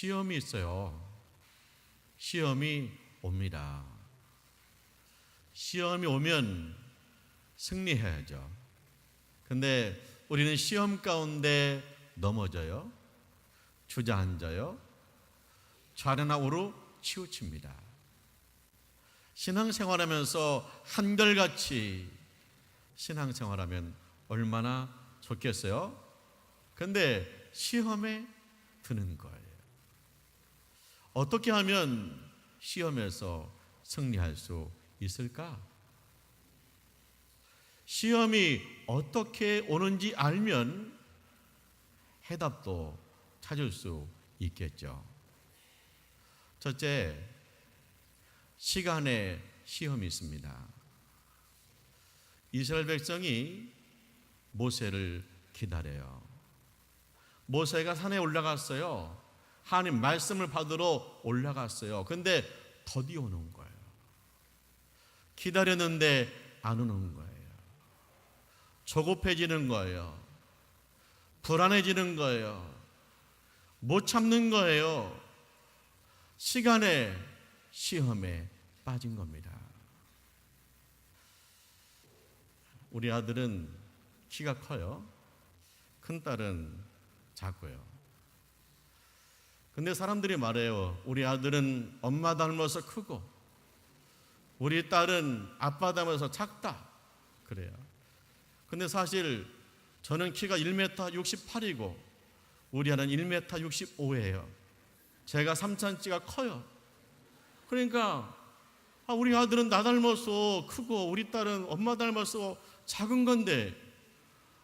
시험이 있어요. 시험이 옵니다. 시험이 오면 승리해야죠. 근데 우리는 시험 가운데 넘어져요. 주저앉아요. 좌로나 우로 치우칩니다. 신앙생활하면서 한결같이 신앙생활하면 얼마나 좋겠어요? 근데 시험에 드는 거예요. 어떻게 하면 시험에서 승리할 수 있을까? 시험이 어떻게 오는지 알면 해답도 찾을 수 있겠죠. 첫째, 시간의 시험이 있습니다. 이스라엘 백성이 모세를 기다려요. 모세가 산에 올라갔어요. 하나님 말씀을 받으러 올라갔어요. 근데 더디 오는 거예요. 기다렸는데 안 오는 거예요. 조급해지는 거예요. 불안해지는 거예요. 못 참는 거예요. 시간의 시험에 빠진 겁니다. 우리 아들은 키가 커요. 큰딸은 작고요. 근데 사람들이 말해요. 우리 아들은 엄마 닮아서 크고 우리 딸은 아빠 닮아서 작다. 그래요. 근데 사실 저는 키가 1m 68이고 우리 아는 1m 65예요. 제가 3cm가 커요. 그러니까 우리 아들은 나 닮아서 크고 우리 딸은 엄마 닮아서 작은 건데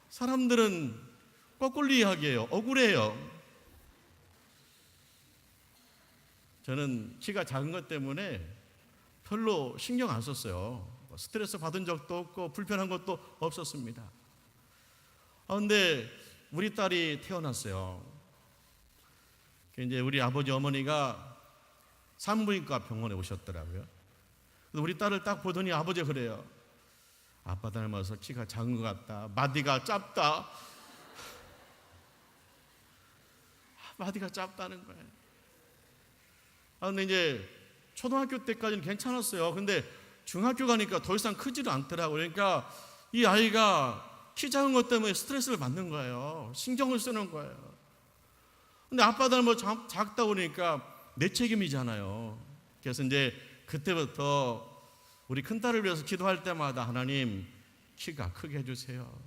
사람들은 거꾸로 이야기해요. 억울해요. 저는 키가 작은 것 때문에 별로 신경 안 썼어요. 스트레스 받은 적도 없고 불편한 것도 없었습니다. 그런데 우리 딸이 태어났어요. 이제 우리 아버지 어머니가 산부인과 병원에 오셨더라고요. 그래서 우리 딸을 딱 보더니 아버지가 그래요. 아빠 닮아서 키가 작은 것 같다. 마디가 짧다. 마디가 짧다는 거예요. 근데 이제 초등학교 때까지는 괜찮았어요. 근데 중학교 가니까 더 이상 크지도 않더라고요. 그러니까 이 아이가 키 작은 것 때문에 스트레스를 받는 거예요. 신경을 쓰는 거예요. 근데 아빠 닮아 작다 보니까 내 책임이잖아요. 그래서 이제 그때부터 우리 큰딸을 위해서 기도할 때마다 하나님 키가 크게 해주세요.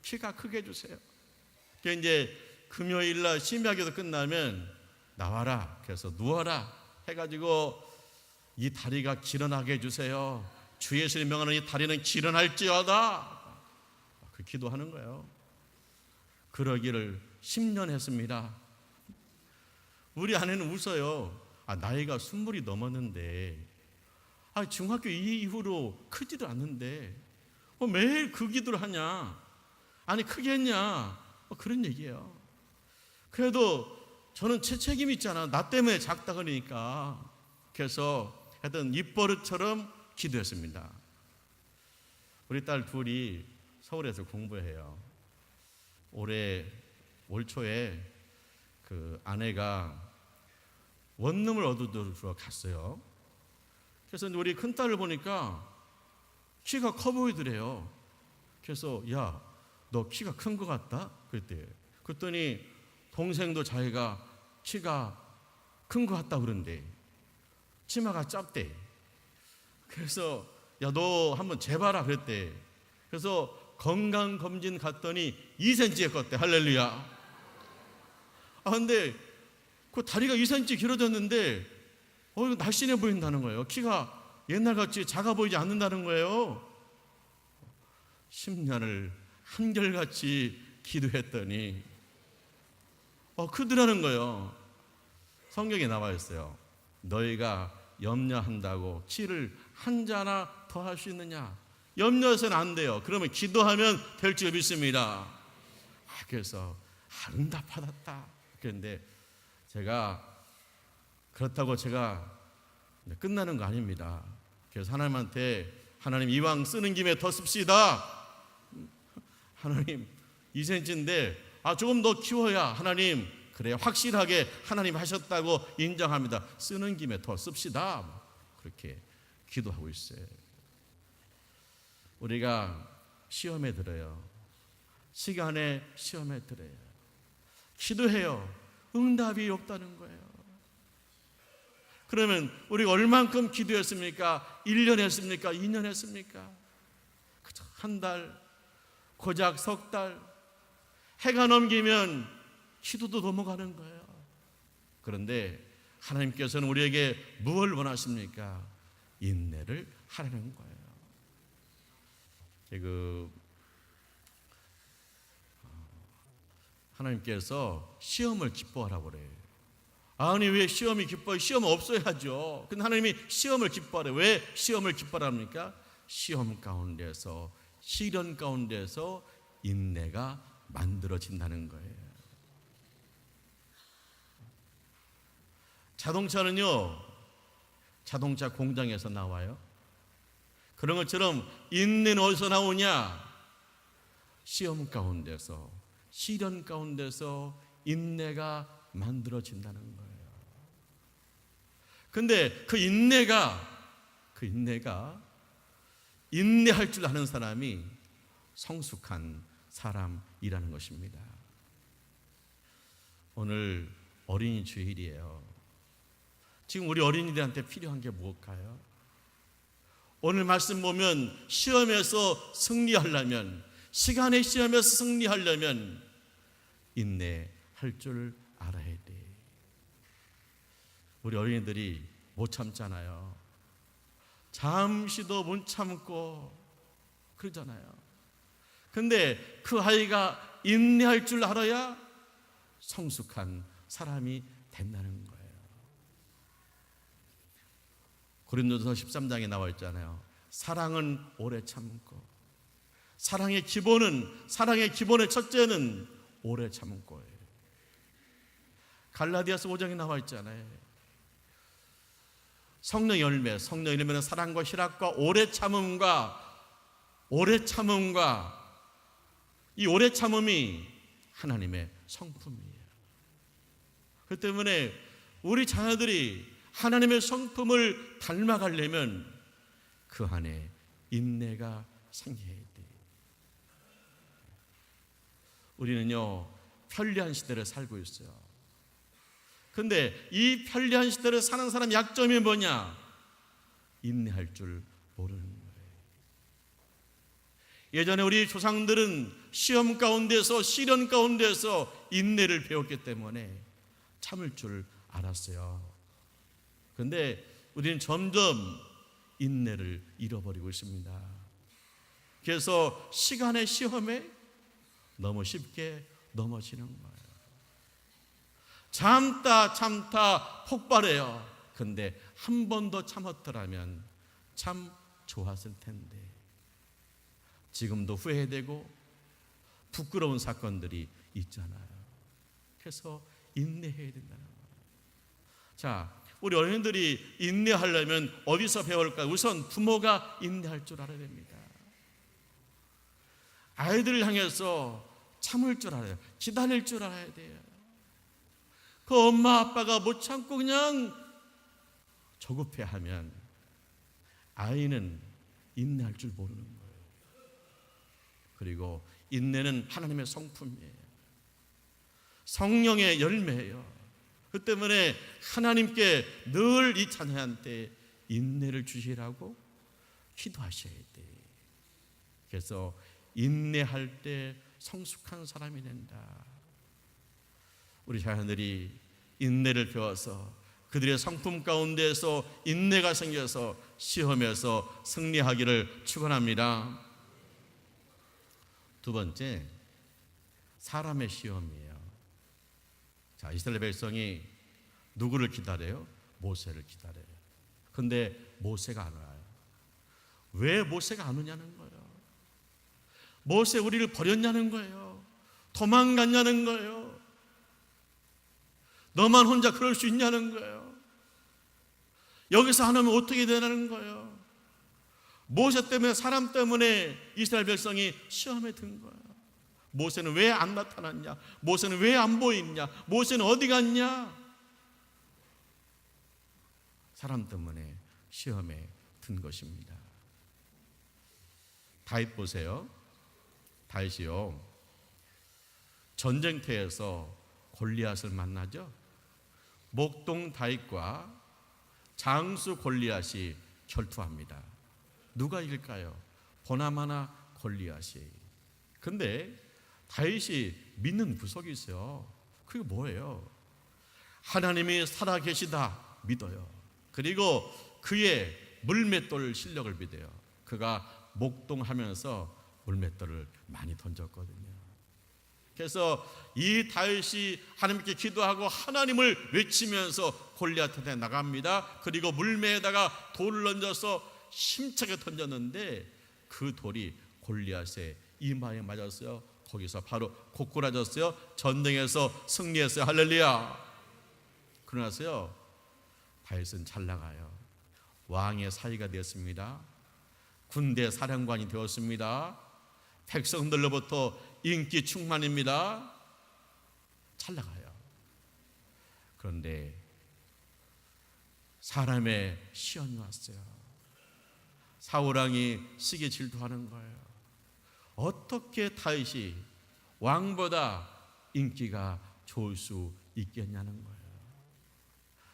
키가 크게 해주세요. 그래서 이제 금요일 날 심야기도 끝나면 나와라. 그래서 누워라. 해가지고 이 다리가 길어나게 해주세요. 주 예수의 명하는 이 다리는 길어날지어다. 그 기도하는 거예요. 그러기를 10년 했습니다. 우리 아내는 웃어요. 나이가 20이 넘었는데 중학교 이후로 크지도 않는데 매일 그 기도를 하냐. 아니 크게 했냐. 그런 얘기예요. 그래도 저는 제 책임이 있잖아. 나 때문에 작다 그러니까. 그래서 하여튼 입버릇처럼 기도했습니다. 우리 딸 둘이 서울에서 공부해요. 올 초에 그 아내가 원룸을 얻으러 갔어요. 그래서 우리 큰딸을 보니까 키가 커 보이더래요. 그래서 야, 너 키가 큰 것 같다? 그랬더니 동생도 자기가 키가 큰 것 같다 그런데 치마가 짧대. 그래서 야, 너 한번 재봐라 그랬대. 그래서 건강검진 갔더니 2cm 컸대. 할렐루야. 근데 그 다리가 2cm 길어졌는데 이거 날씬해 보인다는 거예요. 키가 옛날같이 작아 보이지 않는다는 거예요. 10년을 한결같이 기도했더니 크더라는 거예요. 성경에 나와 있어요. 너희가 염려한다고 키를 한 자나 더 할 수 있느냐? 염려해서는 안 돼요. 그러면 기도하면 될 줄 믿습니다. 그래서 응답받았다. 그런데 그렇다고 제가 끝나는 거 아닙니다. 그래서 하나님한테 하나님 이왕 쓰는 김에 더 씁시다. 하나님 2cm인데 조금 더 키워야 하나님 그래 확실하게 하나님 하셨다고 인정합니다. 쓰는 김에 더 씁시다. 그렇게 기도하고 있어요. 우리가 시험에 들어요. 시간에 시험에 들어요. 기도해요. 응답이 없다는 거예요. 그러면 우리가 얼만큼 기도했습니까? 1년 했습니까? 2년 했습니까? 한 달, 고작 석 달, 해가 넘기면 기도도 넘어가는 거예요. 그런데 하나님께서는 우리에게 무엇을 원하십니까? 인내를 하라는 거예요. 하나님께서 시험을 기뻐하라고 그래요. 아니 왜 시험이 기뻐요? 시험 없어야죠. 근데 하나님이 시험을 기뻐하래요. 왜 시험을 기뻐합니까? 시험 가운데서, 시련 가운데서 인내가 만들어진다는 거예요. 자동차는요, 자동차 공장에서 나와요. 그런 것처럼 인내는 어디서 나오냐? 시험 가운데서, 시련 가운데서 인내가 만들어진다는 거예요. 근데 그 인내가 인내할 줄 아는 사람이 성숙한 사람이라는 것입니다. 오늘 어린이 주일이에요. 지금 우리 어린이들한테 필요한 게 무엇일까요? 오늘 말씀 보면 시험에서 승리하려면, 시간의 시험에서 승리하려면 인내할 줄 알아야 돼. 우리 어린이들이 못 참잖아요. 잠시도 못 참고 그러잖아요. 근데 그 아이가 인내할 줄 알아야 성숙한 사람이 된다는 거예요. 고린도서 13장에 나와 있잖아요. 사랑은 오래 참고, 사랑의 기본의 첫째는 오래 참은 거예요. 갈라디아서 5장에 나와 있잖아요. 성령 열매는 사랑과 희락과 오래 참음과 이 오래 참음이 하나님의 성품이에요. 그렇기 때문에 우리 자녀들이 하나님의 성품을 닮아가려면 그 안에 인내가 생겨야 돼. 우리는요, 편리한 시대를 살고 있어요. 근데 이 편리한 시대를 사는 사람 약점이 뭐냐? 인내할 줄 모르는 거예요. 예전에 우리 조상들은 시험 가운데서, 시련 가운데서 인내를 배웠기 때문에 참을 줄 알았어요. 그런데 우리는 점점 인내를 잃어버리고 있습니다. 그래서 시간의 시험에 너무 쉽게 넘어지는 거예요. 참다 폭발해요. 근데 한 번 더 참았더라면 참 좋았을 텐데. 지금도 후회되고 부끄러운 사건들이 있잖아요. 그래서 인내해야 된다는 거예요. 자, 우리 어린이들이 인내하려면 어디서 배울까요? 우선 부모가 인내할 줄 알아야 됩니다. 아이들을 향해서 참을 줄 알아요. 기다릴 줄 알아야 돼요. 그 엄마 아빠가 못 참고 그냥 조급해하면 아이는 인내할 줄 모르는 거예요. 그리고 인내는 하나님의 성품이에요. 성령의 열매예요. 그 때문에 하나님께 늘 이 자녀한테 인내를 주시라고 기도하셔야 돼. 그래서 인내할 때 성숙한 사람이 된다. 우리 자녀들이 인내를 배워서 그들의 성품 가운데서 인내가 생겨서 시험에서 승리하기를 축원합니다. 두 번째, 사람의 시험이에요. 자, 이스라엘 백성이 누구를 기다려요? 모세를 기다려요. 근데 모세가 안 와요. 왜 모세가 안 오냐는 거예요. 모세 우리를 버렸냐는 거예요. 도망갔냐는 거예요. 너만 혼자 그럴 수 있냐는 거예요. 여기서 안 오면 어떻게 되냐는 거예요. 모세 때문에, 사람 때문에 이스라엘 백성이 시험에 든 거예요. 모세는 왜 안 나타났냐? 모세는 왜 안 보이냐? 모세는 어디 갔냐? 사람 때문에 시험에 든 것입니다. 다윗 보세요. 다윗이요, 전쟁터에서 골리앗을 만나죠. 목동 다윗과 장수 골리앗이 결투합니다. 누가 이길까요? 보나마나 골리앗이. 근데 다윗이 믿는 구석이 있어요. 그게 뭐예요? 하나님이 살아계시다 믿어요. 그리고 그의 물맷돌 실력을 믿어요. 그가 목동하면서 물맷돌을 많이 던졌거든요. 그래서 이 다윗이 하나님께 기도하고 하나님을 외치면서 골리앗한테 나갑니다. 그리고 물매에다가 돌을 던져서 힘차게 던졌는데 그 돌이 골리앗의 이마에 맞았어요. 거기서 바로 고꾸라졌어요. 전쟁에서 승리했어요. 할렐루야. 그러나서요, 다윗은 잘 나가요. 왕의 사위가 되었습니다. 군대 사령관이 되었습니다. 백성들로부터 인기 충만입니다. 잘 나가요. 그런데 사람의 시험이 왔어요. 사울왕이 시기 질투하는 거예요. 어떻게 다윗이 왕보다 인기가 좋을 수 있겠냐는 거예요.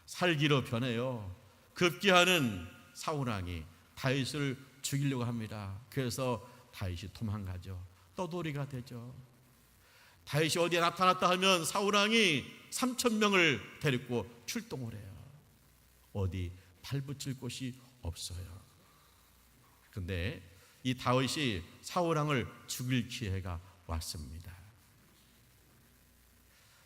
살기로 변해요. 급기야는 사울왕이 다윗을 죽이려고 합니다. 그래서 다윗이 도망가죠. 떠돌이가 되죠. 다윗이 어디에 나타났다 하면 사울왕이 3,000명을 데리고 출동을 해요. 어디 발붙일 곳이 없어요. 그런데 이 다윗이 사울왕을 죽일 기회가 왔습니다.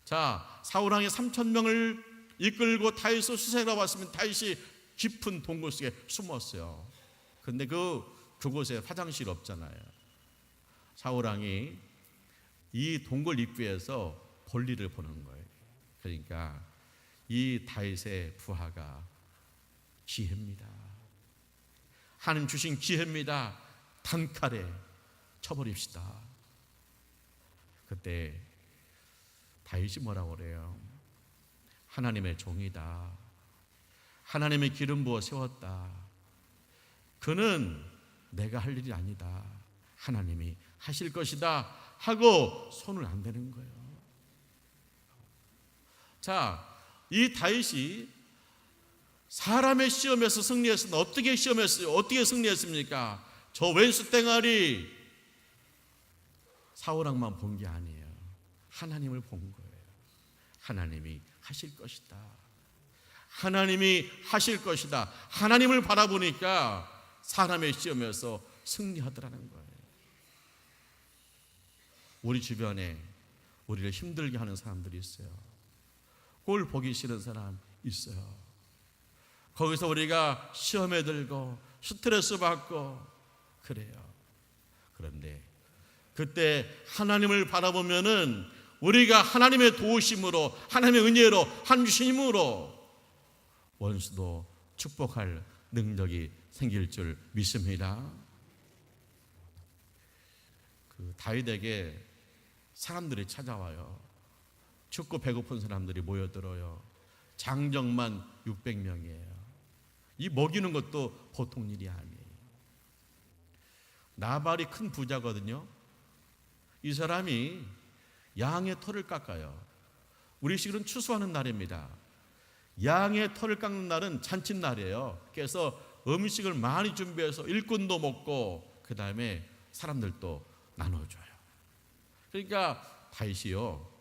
자, 사울왕이 3,000명을 이끌고 다윗을 수색하러 왔으면 다윗이 깊은 동굴 속에 숨었어요. 근데 그곳에 화장실 없잖아요. 사울왕이 이 동굴 입구에서 볼일을 보는 거예요. 그러니까 이 다윗의 부하가 기회입니다. 하나님 주신 기회입니다. 단칼에 쳐버립시다. 그때 다윗이 뭐라고 그래요? 하나님의 종이다. 하나님의 기름 부어 세웠다. 그는 내가 할 일이 아니다. 하나님이 하실 것이다 하고 손을 안 대는 거예요. 자, 이 다윗이 사람의 시험에서 승리했으면 어떻게 시험했어요? 어떻게 승리했습니까? 저 왼수 땡아리 사울왕만 본 게 아니에요. 하나님을 본 거예요. 하나님이 하실 것이다. 하나님이 하실 것이다. 하나님을 바라보니까 사람의 시험에서 승리하더라는 거예요. 우리 주변에 우리를 힘들게 하는 사람들이 있어요. 꼴 보기 싫은 사람 있어요. 거기서 우리가 시험에 들고 스트레스 받고 그래요. 그런데 그때 하나님을 바라보면은 우리가 하나님의 도우심으로, 하나님의 은혜로, 하나님의 힘으로 원수도 축복할 능력이 생길 줄 믿습니다. 그 다윗에게 사람들이 찾아와요. 춥고 배고픈 사람들이 모여들어요. 장정만 600명이에요. 이 먹이는 것도 보통 일이 아니에요. 나발이 큰 부자거든요. 이 사람이 양의 털을 깎아요. 우리식으로는 추수하는 날입니다. 양의 털을 깎는 날은 잔칫날이에요. 그래서 음식을 많이 준비해서 일꾼도 먹고 그 다음에 사람들도 나눠줘요. 그러니까 다윗이요,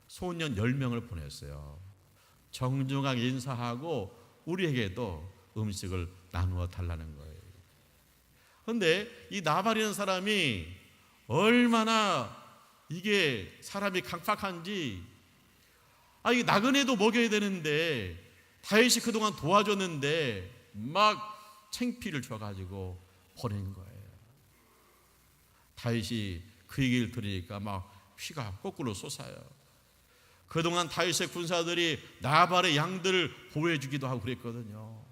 소년 10명을 보냈어요. 정중하게 인사하고 우리에게도 음식을 나누어 달라는 거예요. 그런데 이 나발이라는 사람이 얼마나 이게 사람이 강팍한지, 이게 나그네도 먹여야 되는데 다윗이 그동안 도와줬는데 막 창피를 줘가지고 보낸 거예요. 다윗이 그 얘기를 들으니까 막 피가 거꾸로 솟아요. 그동안 다윗의 군사들이 나발의 양들을 보호해주기도 하고 그랬거든요.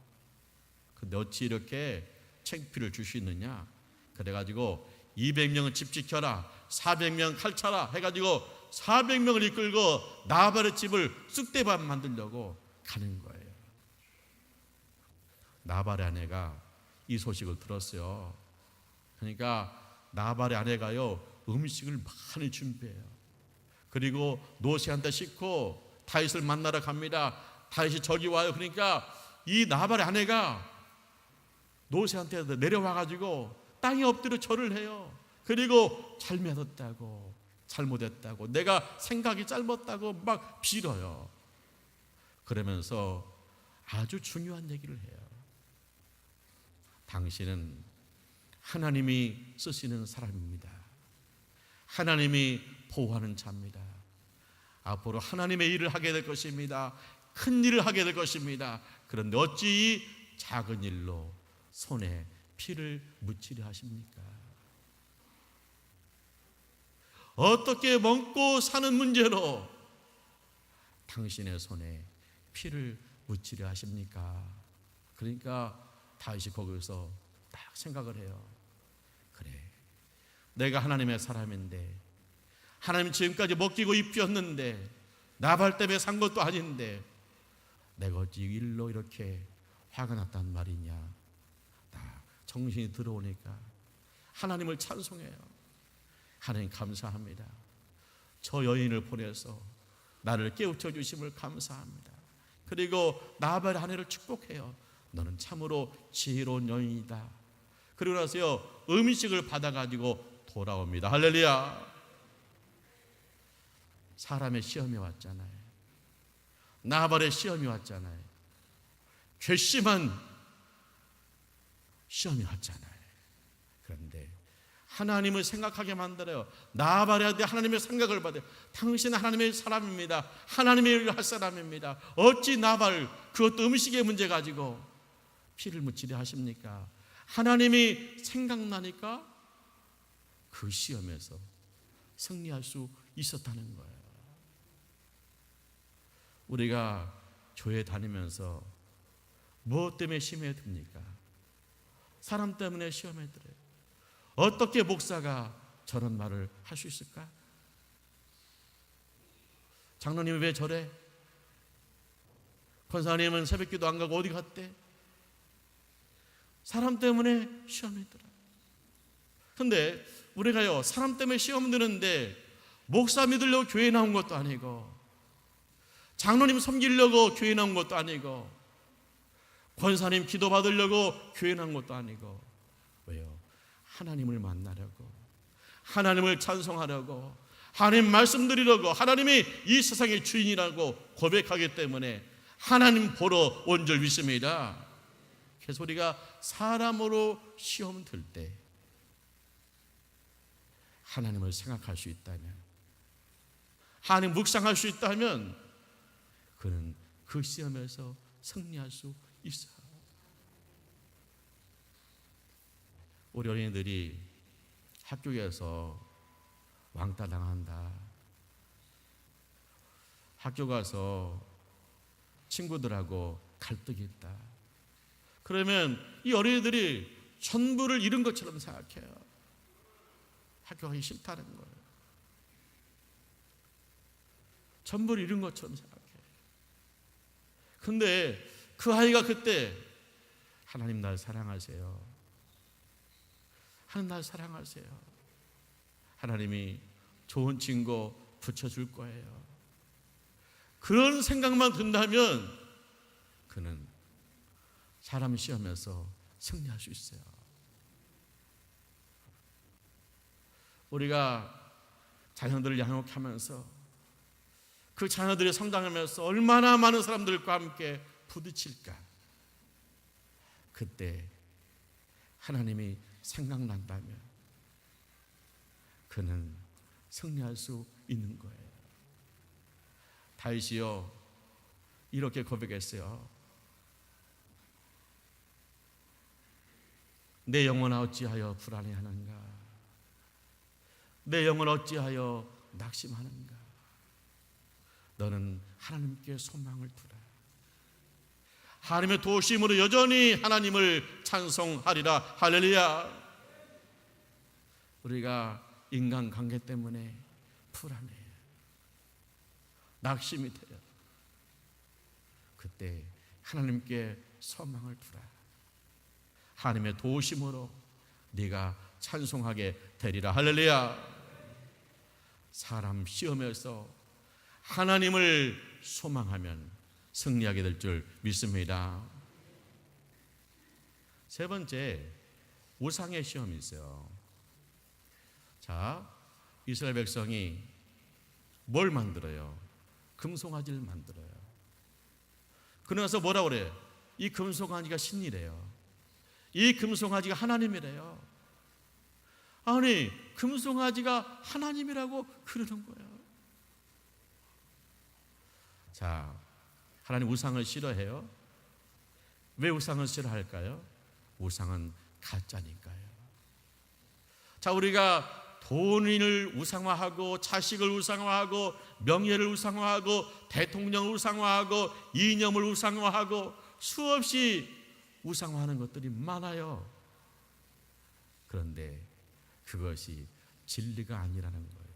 근데 어찌 이렇게 창피를 줄 수 있느냐? 그래가지고 200명은 집 지켜라, 400명 칼차라 해가지고 400명을 이끌고 나발의 집을 쑥대밭 만들려고 가는 거예요. 나발의 아내가 이 소식을 들었어요. 그러니까 나발의 아내가요, 음식을 많이 준비해요. 그리고 노새한테 싣고 다윗을 만나러 갑니다. 다윗이 저기 와요. 그러니까 이 나발의 아내가 노새한테 내려와가지고 땅에 엎드려 절을 해요. 그리고 잘못했다고, 잘못했다고, 내가 생각이 짧았다고 막 빌어요. 그러면서 아주 중요한 얘기를 해요. 당신은 하나님이 쓰시는 사람입니다. 하나님이 보호하는 자입니다. 앞으로 하나님의 일을 하게 될 것입니다. 큰 일을 하게 될 것입니다. 그런데 어찌 이 작은 일로 손에 피를 묻히려 하십니까? 어떻게 먹고 사는 문제로 당신의 손에 피를 묻히려 하십니까? 그러니까 다윗이 거기서 딱 생각을 해요. 그래, 내가 하나님의 사람인데, 하나님 지금까지 먹이고 입혔는데, 나발 때문에 산 것도 아닌데 내가 어찌 일로 이렇게 화가 났단 말이냐. 나 정신이 들어오니까 하나님을 찬송해요. 하나님 감사합니다. 저 여인을 보내서 나를 깨우쳐 주심을 감사합니다. 그리고 나발의 아내를 축복해요. 너는 참으로 지혜로운 여인이다. 그리고 나서요, 음식을 받아가지고 돌아옵니다. 할렐루야. 사람의 시험이 왔잖아요. 나발의 시험이 왔잖아요. 괘씸한 시험이 왔잖아요. 그런데 하나님을 생각하게 만들어요. 나발에 대해 하나님의 생각을 받아요. 당신은 하나님의 사람입니다. 하나님의 일을 할 사람입니다. 어찌 나발, 그것도 음식의 문제 가지고 피를 묻히려 하십니까? 하나님이 생각나니까 그 시험에서 승리할 수 있었다는 거예요. 우리가 교회 다니면서 무엇 때문에 시험에 듭니까? 사람 때문에 시험에 들어요. 어떻게 목사가 저런 말을 할 수 있을까? 장로님이 왜 저래? 권사님은 새벽기도 안 가고 어디 갔대? 사람 때문에 시험에 들어요. 근데 우리가요, 사람 때문에 시험 드는데 목사 믿으려고 교회 나온 것도 아니고, 장로님 섬기려고 교회 나온 것도 아니고, 권사님 기도 받으려고 교회 나온 것도 아니고, 왜요? 하나님을 만나려고, 하나님을 찬송하려고, 하나님 말씀드리려고, 하나님이 이 세상의 주인이라고 고백하기 때문에 하나님 보러 온 줄 믿습니다. 그래서 우리가 사람으로 시험 들 때 하나님을 생각할 수 있다면, 하나님 묵상할 수 있다면 그는 그 시험에서 승리할 수 있어요. 우리 어린이들이 학교에서 왕따 당한다, 학교 가서 친구들하고 갈등이 있다, 그러면 이 어린이들이 전부를 잃은 것처럼 생각해요. 학교 가기 싫다는 거예요. 전부를 잃은 것처럼 생각해요. 근데 그 아이가 그때 하나님 날 사랑하세요, 하나님 날 사랑하세요, 하나님이 좋은 친구 붙여줄 거예요, 그런 생각만 든다면 그는 사람 시험에서 승리할 수 있어요. 우리가 자녀들을 양육하면서 그 자녀들이 성장하면서 얼마나 많은 사람들과 함께 부딪힐까. 그때 하나님이 생각난다면 그는 승리할 수 있는 거예요. 다윗이요, 이렇게 고백했어요. 내 영혼아 어찌하여 불안해하는가? 내 영혼 어찌하여 낙심하는가? 너는 하나님께 소망을 두라. 하나님의 도우심으로 여전히 하나님을 찬송하리라. 할렐루야. 우리가 인간관계 때문에 불안해요. 낙심이 돼요. 그때 하나님께 소망을 두라. 하나님의 도우심으로 네가 찬송하게 되리라. 할렐루야. 사람 시험에서 하나님을 소망하면 승리하게 될 줄 믿습니다. 세 번째, 우상의 시험이 있어요. 자, 이스라엘 백성이 뭘 만들어요? 금송아지를 만들어요. 그러면서 뭐라 그래요? 이 금송아지가 신이래요. 이 금송아지가 하나님이래요. 아니, 금송아지가 하나님이라고 그러는 거예요. 자, 하나님 우상을 싫어해요? 왜 우상을 싫어할까요? 우상은 가짜니까요. 자, 우리가 돈을 우상화하고 자식을 우상화하고 명예를 우상화하고 대통령을 우상화하고 이념을 우상화하고 수없이 우상화하는 것들이 많아요. 그런데 그것이 진리가 아니라는 거예요.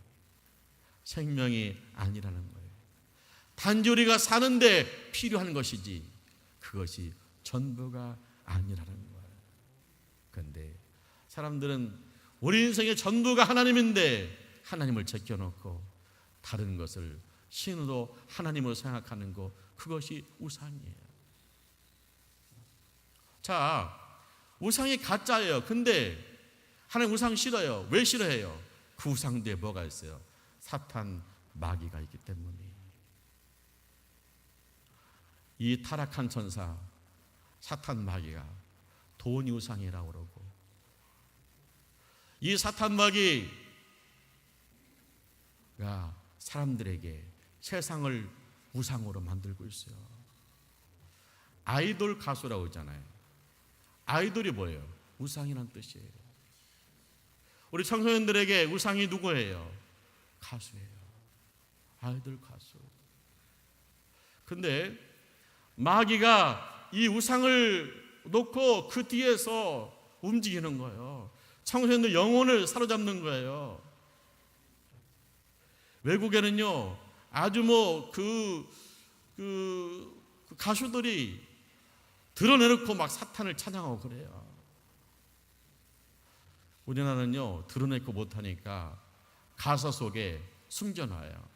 생명이 아니라는 거예요. 단지 우리가 사는데 필요한 것이지 그것이 전부가 아니라는 거예요. 그런데 사람들은 우리 인생의 전부가 하나님인데 하나님을 제껴놓고 다른 것을 신으로 하나님으로 생각하는 것, 그것이 우상이에요. 자, 우상이 가짜예요. 근데 하나님 우상 싫어요. 왜 싫어해요? 그 우상 뒤에 뭐가 있어요? 사탄, 마귀가 있기 때문이에요. 이 타락한 천사 사탄 마귀가 돈이 우상이라고 그러고, 이 사탄 마귀가 사람들에게 세상을 우상으로 만들고 있어요. 아이돌 가수라고 있잖아요. 아이돌이 뭐예요? 우상이란 뜻이에요. 우리 청소년들에게 우상이 누구예요? 가수예요. 아이돌 가수. 근데 마귀가 이 우상을 놓고 그 뒤에서 움직이는 거예요. 청소년들 영혼을 사로잡는 거예요. 외국에는요, 아주 그 가수들이 드러내놓고 막 사탄을 찬양하고 그래요. 우리나라는요, 드러내고 못하니까 가사 속에 숨겨놔요.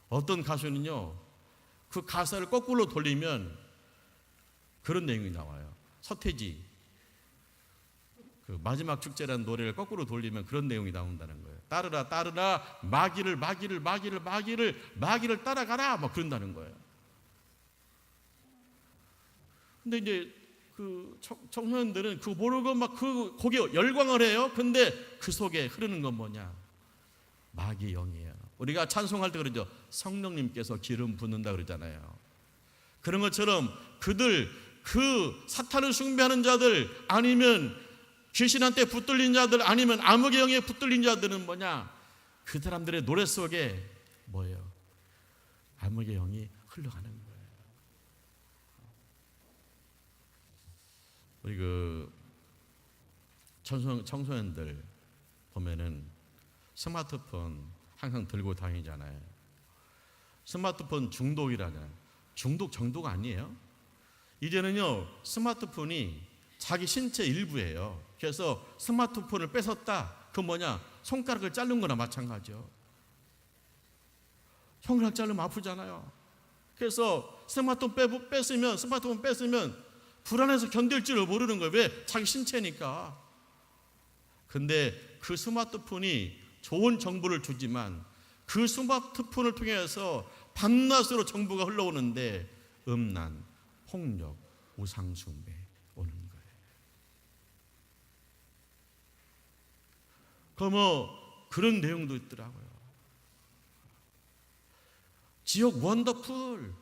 어떤 가수는요, 그 가사를 거꾸로 돌리면 그런 내용이 나와요. 서태지 그 마지막 축제라는 노래를 거꾸로 돌리면 그런 내용이 나온다는 거예요. 따르라 따르라 마귀를 따라가라 막 그런다는 거예요. 근데 이제 그 청소년들은 그거 모르고 막 그 거기에 열광을 해요. 근데 그 속에 흐르는 건 뭐냐? 마귀 영이에요. 우리가 찬송할 때 그러죠. 성령님께서 기름 붓는다 그러잖아요. 그런 것처럼 그들, 그 사탄을 숭배하는 자들, 아니면 귀신한테 붙들린 자들, 아니면 암흑의 영에 붙들린 자들은 뭐냐? 그 사람들의 노래 속에 뭐예요? 암흑의 영이 흘러가는 거예요. 우리 그 청소년들 보면은 스마트폰 항상 들고 다니잖아요. 스마트폰 중독이라잖아요. 중독 정도가 아니에요. 이제는요, 스마트폰이 자기 신체 일부예요. 그래서 스마트폰을 뺏었다. 그건 뭐냐? 손가락을 자른 거나 마찬가지죠. 손가락 자르면 아프잖아요. 그래서 스마트폰 뺏으면 불안해서 견딜 줄을 모르는 거예요. 왜? 자기 신체니까. 근데 그 스마트폰이 좋은 정보를 주지만 그 스마트폰을 통해서 밤낮으로 정보가 흘러오는데 음란, 폭력, 우상숭배 오는 거예요. 그런 내용도 있더라고요. 지옥 원더풀,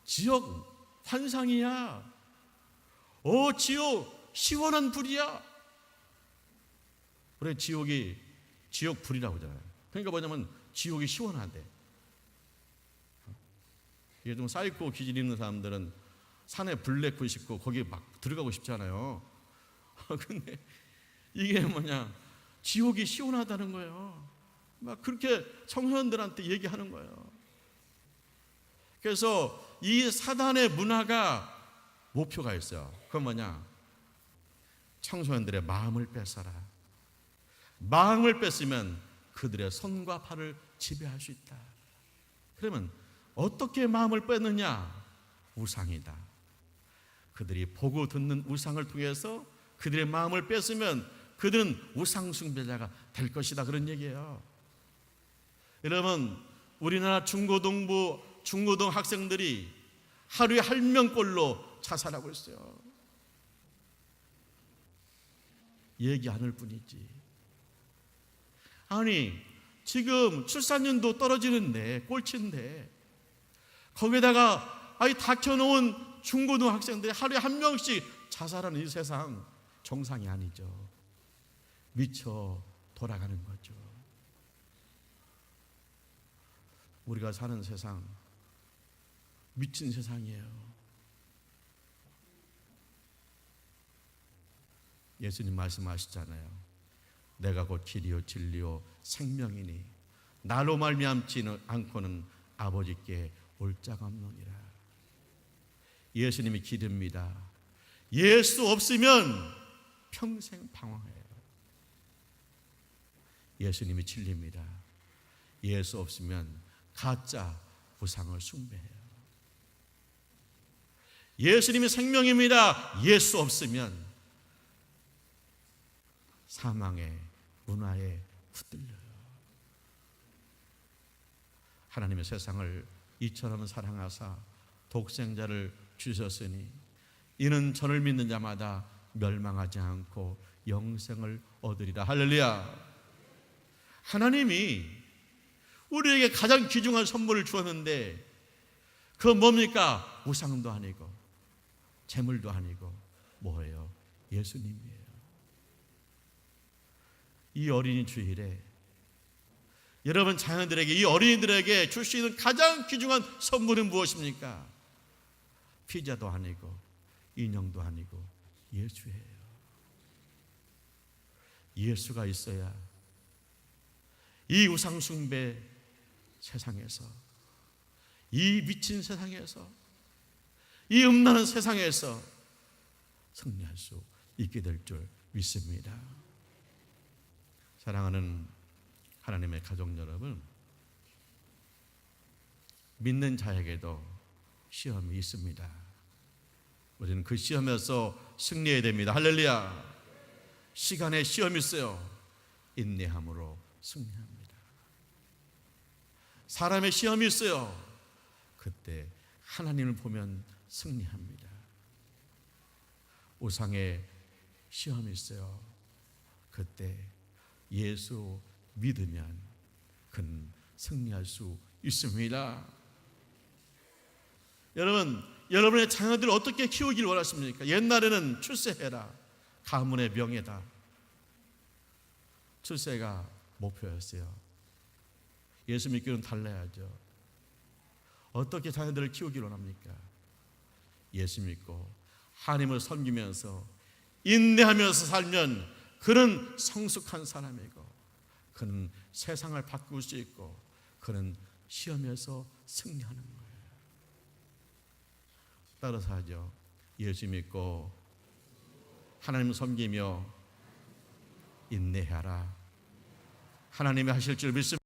지옥 환상이야. 지옥 시원한 불이야. 그래, 지옥이 지옥 불이라고 하잖아요. 그러니까 뭐냐면 지옥이 시원하대. 이게 좀 사이코 기질 있는 사람들은 산에 불 내고 싶고 거기에 막 들어가고 싶잖아요. 근데 이게 뭐냐? 지옥이 시원하다는 거예요. 막 그렇게 청소년들한테 얘기하는 거예요. 그래서 이 사단의 문화가 목표가 있어요. 그건 뭐냐? 청소년들의 마음을 뺏어라. 마음을 뺏으면 그들의 손과 발을 지배할 수 있다. 그러면 어떻게 마음을 뺏느냐? 우상이다. 그들이 보고 듣는 우상을 통해서 그들의 마음을 뺏으면 그들은 우상 숭배자가 될 것이다, 그런 얘기예요. 여러분, 우리나라 중고등 학생들이 하루에 1명꼴로 자살하고 있어요. 얘기 안 할 뿐이지. 아니, 지금 출산율도 떨어지는데, 꼴찌인데, 거기다가 닥쳐놓은 중고등 학생들이 하루에 1명씩 자살하는 이 세상, 정상이 아니죠. 미쳐 돌아가는 거죠. 우리가 사는 세상, 미친 세상이에요. 예수님 말씀하시잖아요. 내가 곧 길이요 진리요 생명이니 나로 말미암지 않고는 아버지께 올 자가 없느니라. 예수님이 길입니다. 예수 없으면 평생 방황해요. 예수님이 진리입니다. 예수 없으면 가짜 우상을 숭배해요. 예수님이 생명입니다. 예수 없으면 사망의 문화에 붙들려요. 하나님의 세상을 이처럼 사랑하사 독생자를 주셨으니 이는 저를 믿는 자마다 멸망하지 않고 영생을 얻으리라. 할렐루야. 하나님이 우리에게 가장 귀중한 선물을 주었는데 그건 뭡니까? 우상도 아니고 재물도 아니고 뭐예요? 예수님이에요. 이 어린이 주일에 여러분 자녀들에게, 이 어린이들에게 줄 수 있는 가장 귀중한 선물은 무엇입니까? 피자도 아니고 인형도 아니고 예수예요. 예수가 있어야 이 우상숭배 세상에서, 이 미친 세상에서, 이 음란한 세상에서 승리할 수 있게 될 줄 믿습니다. 사랑하는 하나님의 가족 여러분, 믿는 자에게도 시험이 있습니다. 우리는 그 시험에서 승리해야 됩니다. 할렐루야. 시간에 시험이 있어요. 인내함으로 승리합니다. 사람의 시험이 있어요. 그때 하나님을 보면 승리합니다. 우상의 시험이 있어요. 그때 예수 믿으면 그는 승리할 수 있습니다. 여러분, 여러분의 자녀들을 어떻게 키우길 원하십니까? 옛날에는 출세해라, 가문의 명예다. 출세가 목표였어요. 예수 믿기는 달라야죠. 어떻게 자녀들을 키우길 원합니까? 예수 믿고 하나님을 섬기면서 인내하면서 살면 그는 성숙한 사람이고 그는 세상을 바꿀 수 있고 그는 시험에서 승리하는 거예요. 따라서 하죠. 예수 믿고 하나님 섬기며 인내하라. 하나님이 하실 줄 믿습니다.